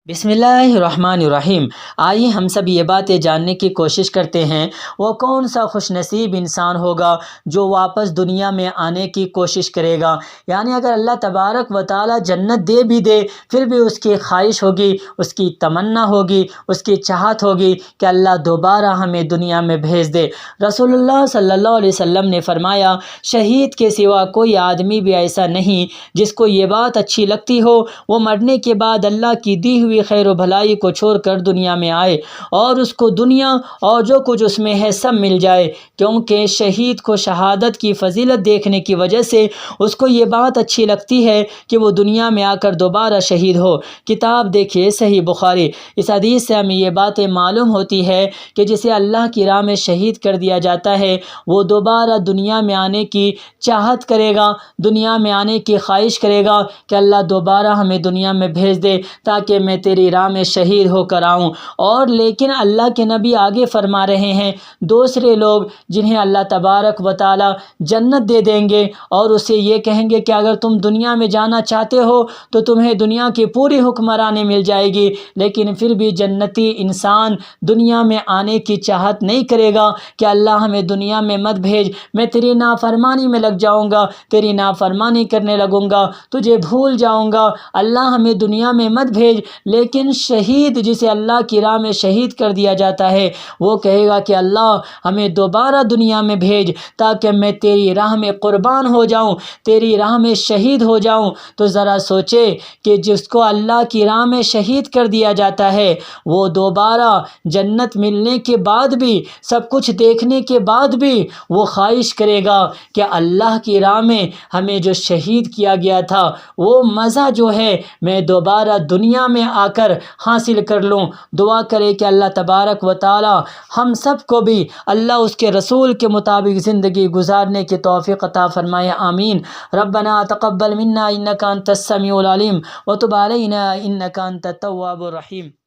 بسم اللہ الرحمن الرحیم۔ آئیے ہم سب یہ باتیں جاننے کی کوشش کرتے ہیں وہ کون سا خوش نصیب انسان ہوگا جو واپس دنیا میں آنے کی کوشش کرے گا۔ یعنی اگر اللہ تبارک و تعالی جنت دے بھی دے پھر بھی اس کی خواہش ہوگی، اس کی تمنا ہوگی، اس کی چاہت ہوگی کہ اللہ دوبارہ ہمیں دنیا میں بھیج دے۔ رسول اللہ صلی اللہ علیہ وسلم نے فرمایا، شہید کے سوا کوئی آدمی بھی ایسا نہیں جس کو یہ بات اچھی لگتی ہو وہ مرنے کے بعد اللہ کی دی ہوئی خیر و بھلائی کو چھوڑ کر دنیا میں آئے اور اس کو دنیا اور جو کچھ اس میں ہے سب مل جائے، کیونکہ شہید کو شہادت کی فضیلت دیکھنے کی وجہ سے اس کو یہ بات اچھی لگتی ہے کہ وہ دنیا میں آ کر دوبارہ شہید ہو۔ کتاب دیکھیے صحیح بخاری۔ اس حدیث سے ہمیں یہ باتیں معلوم ہوتی ہے کہ جسے اللہ کی راہ میں شہید کر دیا جاتا ہے وہ دوبارہ دنیا میں آنے کی چاہت کرے گا، دنیا میں آنے کی خواہش کرے گا کہ اللہ دوبارہ ہمیں دنیا میں بھیج دے تاکہ میں تیری راہ میں شہید ہو کر آؤں۔ اور لیکن اللہ کے نبی آگے فرما رہے ہیں دوسرے لوگ جنہیں اللہ تبارک و تعالی جنت دے دیں گے اور اسے یہ کہیں گے کہ اگر تم دنیا میں جانا چاہتے ہو تو تمہیں دنیا کی پوری حکمرانی مل جائے گی، لیکن پھر بھی جنتی انسان دنیا میں آنے کی چاہت نہیں کرے گا کہ اللہ ہمیں دنیا میں مت بھیج، میں تیری نافرمانی میں لگ جاؤں گا، تیری نافرمانی کرنے لگوں گا، تجھے بھول جاؤں گا، اللہ ہمیں دنیا میں مت بھیج۔ لیکن شہید جسے اللہ کی راہ میں شہید کر دیا جاتا ہے وہ کہے گا کہ اللہ ہمیں دوبارہ دنیا میں بھیج تاکہ میں تیری راہ میں قربان ہو جاؤں، تیری راہ میں شہید ہو جاؤں۔ تو ذرا سوچے کہ جس کو اللہ کی راہ میں شہید کر دیا جاتا ہے وہ دوبارہ جنت ملنے کے بعد بھی، سب کچھ دیکھنے کے بعد بھی وہ خواہش کرے گا کہ اللہ کی راہ میں ہمیں جو شہید کیا گیا تھا وہ مزہ جو ہے میں دوبارہ دنیا میں آ کر حاصل کر لوں۔ دعا کرے کہ اللہ تبارک و تعالی ہم سب کو بھی اللہ اس کے رسول کے مطابق زندگی گزارنے کی توفیق عطا فرمائے، آمین۔ ربنا تقبل منا انک انت السمیع العلیم وتب علینا انک انت التواب الرحیم۔